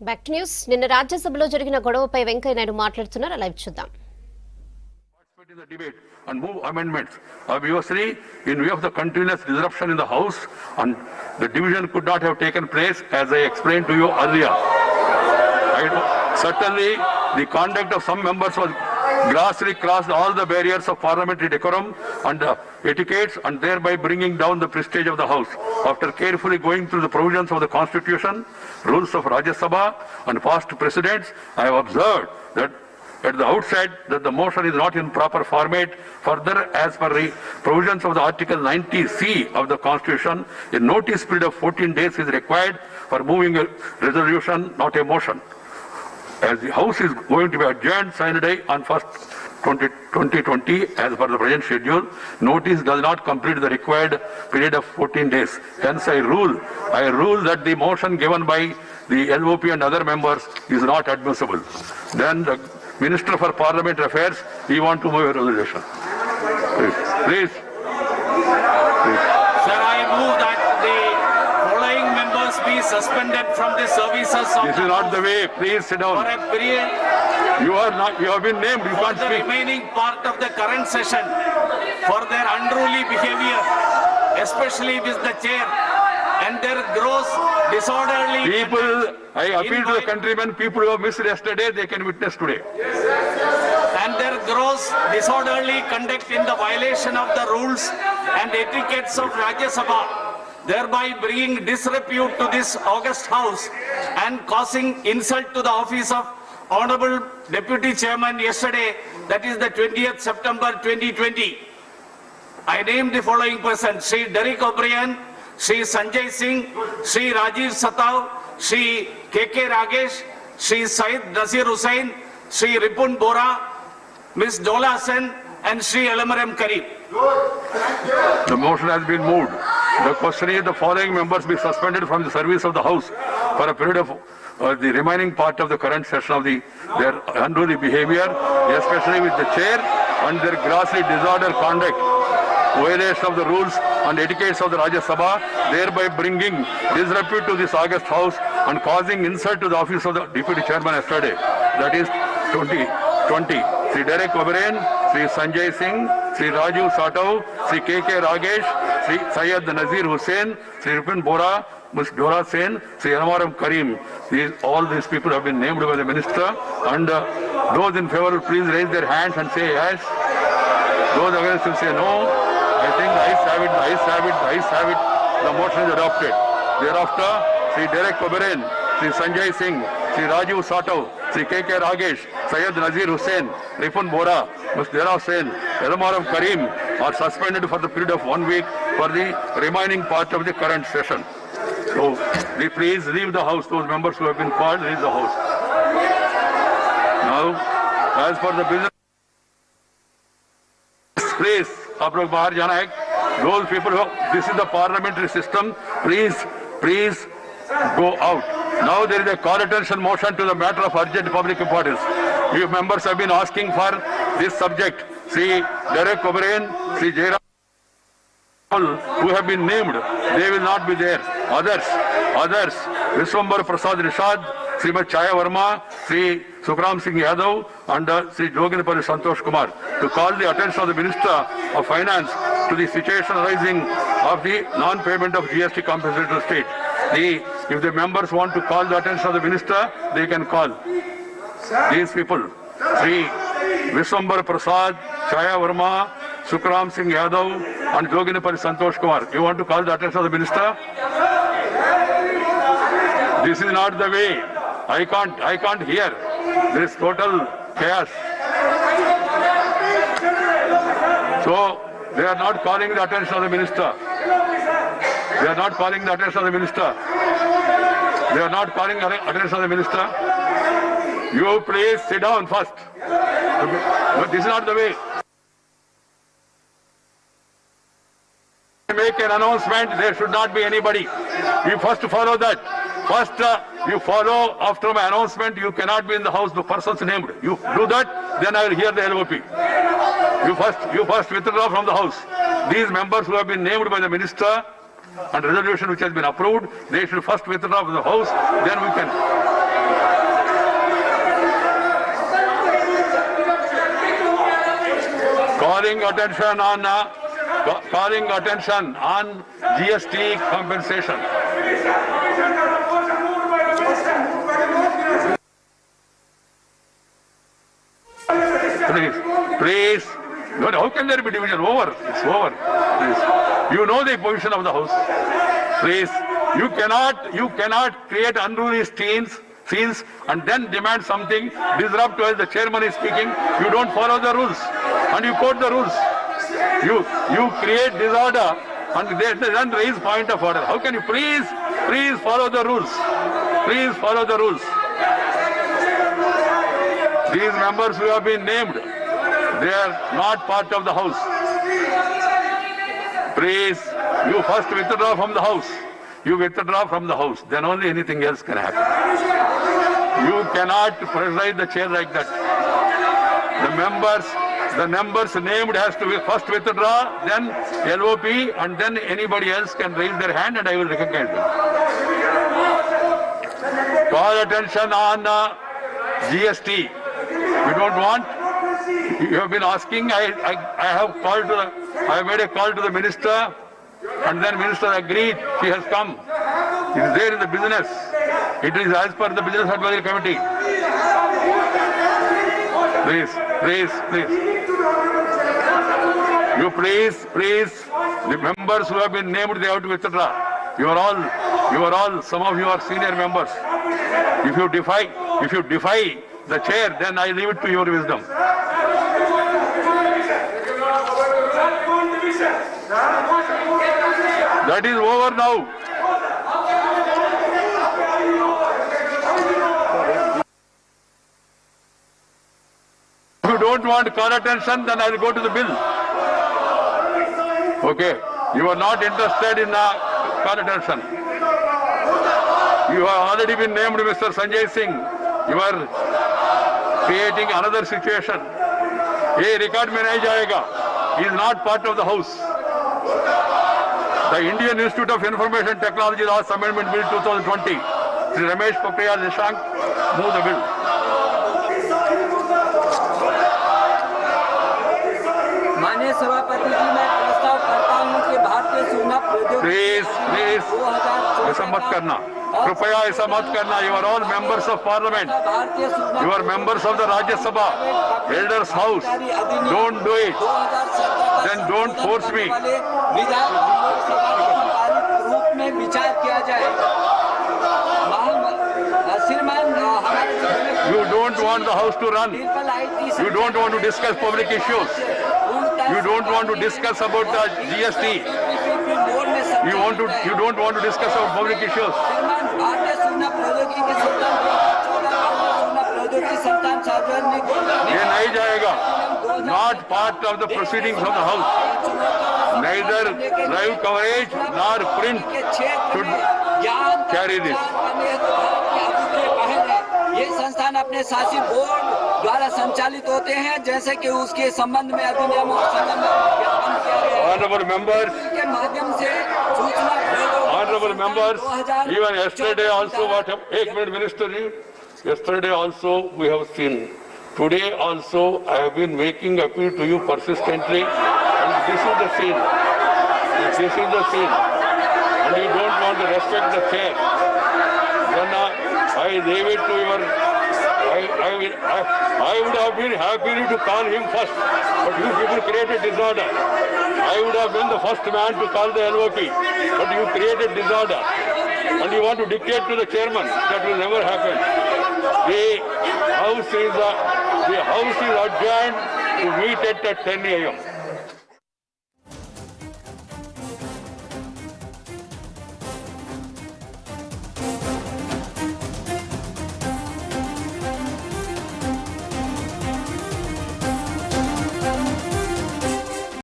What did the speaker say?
Back to news. నిన్న రాజ్యసభలో జరిగిన గొడవపై వెంకయ్య నాయుడు మాట్లాడుతున్నారు. లైవ్ చూద్దాం. In the debate and move amendments. Obviously, in view of the continuous disruption in the House, and the division could not have taken place as I explained to you earlier. Certainly, the conduct of some members was grossly crossed all the barriers of parliamentary decorum and etiquettes, and thereby bringing down the prestige of the House. After carefully going through the provisions of the Constitution, rules of Rajya Sabha and past precedents, I have observed that at the outset that the motion is not in proper format. Further, as per the provisions of the Article 90C of the Constitution, a notice period of 14 days is required for moving a resolution, not a motion. As the House is going to be adjourned Saturday on 1st 2020 as per the present schedule, notice does not complete the required period of 14 days. Hence, I rule that the motion given by the LOP and other members is not admissible. Then the Minister for Parliament Affairs, he want to move a resolution. Please. Sir, I move that the following members be suspended from the services of This is not the way. Please sit down. for a period You have been named. You for can't the speak. remaining part of the current session for their unruly behavior, especially with the chair and their gross disorderly People, I appeal to the in- countrymen, people who have missed yesterday, they can witness today. and their gross disorderly conduct in the violation of the rules and etiquettes of Rajya Sabha, thereby bringing disrepute to this august house and causing insult to the office of Honorable Deputy Chairman yesterday, that is the 20th September 2020. I named the following persons: Sri Derek O'Brien, Sri Sanjay Singh, Sri Rajiv Satav, Sri K.K. Ragesh, Sri Syed Nasir Hussain, Sri Ripun Bora, Ms. Dola Sen, and Sri Elamaram Karim. The motion has been moved. The question is the following members be suspended from the service of the House for a period of the remaining part of the current session of their unruly behavior, especially with the chair and their grossly disorderly conduct, violation of the rules and etiquettes of the Rajya Sabha, thereby bringing disrepute to this august House and causing insult to the office of the Deputy Chairman yesterday. That is 2020. Sri Derek O'Brien, Sri Sanjay Singh, Sri Rajiv Satav, Sri K.K. Ragesh, Sri Syed Nasir Hussain, Sri Ripun Bora, Ms. Dola Sen, Sri Elamaram Karim. All these people have been named by the Minister, and those in favor will please raise their hands and say yes. Those against will say no. I think the ayes have it. The motion is adopted. Thereafter, Sri Derek O'Brien, Sri Sanjay Singh, Sri Rajiv Satav, Sri K.K. Ragesh, Syed Nasir Hussain, Ripun Bora, Ms. Dola Sen, Elamaram Karim are suspended for the period of 1 week for the remaining part of the current session. So, please leave the House. Those members who have been called, leave the House. Now, as for the business, please, आप लोग बाहर जाना है. Those people who, this is the parliamentary system. Please go out. Now there is a call attention motion to the matter of urgent public importance. You members have been asking for this subject. Sri Derek O'Brien, Sri Jairam, who have been named, they will not be there. Others, Viswambar Prasad Rishad, Srimati Chaya Verma, Sri Sukram Singh Yadav, and Sri Joginapalli Santosh Kumar to call the attention of the Minister of Finance to the situation arising of the non-payment of GST compensation to the state. If the members want to call the attention of the Minister, they can call. These people, Sri Viswambar Prasad, Chaya Verma, Sukram Singh Yadav, and Joginapalli Santosh Kumar. You want to call the attention of the Minister? This is not the way. I can't hear. There is total chaos. So they are not calling the attention of the Minister. They are not calling the attention of the Minister. They are not calling the attention of the Minister. You please sit down first. But this is not the way. Make an announcement, there should not be anybody. You first follow that. First, you follow after my announcement. You cannot be in the House. The person's named. You do that, then I will hear the LOP. You first withdraw from the House. These members who have been named by the Minister and resolution which has been approved, they should first withdraw from the House. Then we can. calling attention on GST compensation. Please. No, how can there be division? Over. It's over. Please. You know the position of the house. Please. You cannot create unruly scenes and then demand something, disrupt while the chairman is speaking. You don't follow the rules and you quote the rules. You create disorder and then raise point of order. How can you please follow the rules? Please follow the rules. These members who have been named, they are not part of the house. Please, you first withdraw from the house. You withdraw from the house, then only anything else can happen. You cannot preside the chair like that. The members named has to first withdraw, then LOP, and then anybody else can raise their hand and I will recognize them. Call attention on GST. You don't want? You have been asking. I have made a call to the minister, and then minister agreed. She has come. It is there in the business. It is as per the business advisory committee. Please. You please. The members who have been named, they have to withdraw. You are all. Some of you are senior members. If you defy the chair, then I leave it to your wisdom. That is over now. If you don't want call attention, then I will go to the bill. Okay. You are not interested in call attention. You have already been named Mr. Sanjay Singh. You are creating another situation. ये record में नहीं जाएगा. He is not part of the house. The Indian Institute of Information Technology Laws Amendment Bill 2020. Shri Ramesh Pokhriyal Nishank, move the bill. माननीय सभापति जी, मैं प्रस्ताव करता हूं कि भारतीय सूचना प्लीज ऐसा मत करना. कृपया ऐसा मत करना. You are all members of parliament. You are members of the Rajya Sabha, elders house. Don't do it. Then don't force me. रूप में विचार किया जाए. You don't want the house to run. You don't want to discuss public issues. You don't want to discuss about the GST. You don't want to discuss about public issues. ये नहीं जाएगा. Not part of the proceedings of the house. Neither live coverage nor print should carry this. ये संस्थान अपने शासी board द्वारा संचालित होते हैं, जैसे कि उसके संबंध में अधिनियम और संबंध ज्ञापन किया गया है. Honorable members, के माध्यम से सूचना honorable members, even yesterday also एक minute minister ji, yesterday also we have seen. Today also I have been making appeal to you persistently, and this is the scene. This is the scene, and you don't want to respect the chair. Then I leave it to your. I would have been happy to call him first, but you people created disorder. I would have been the first man to call the LOP, but you created disorder, and you want to dictate to the chairman. That will never happen. The house is adjourned to meet at 10 a.m.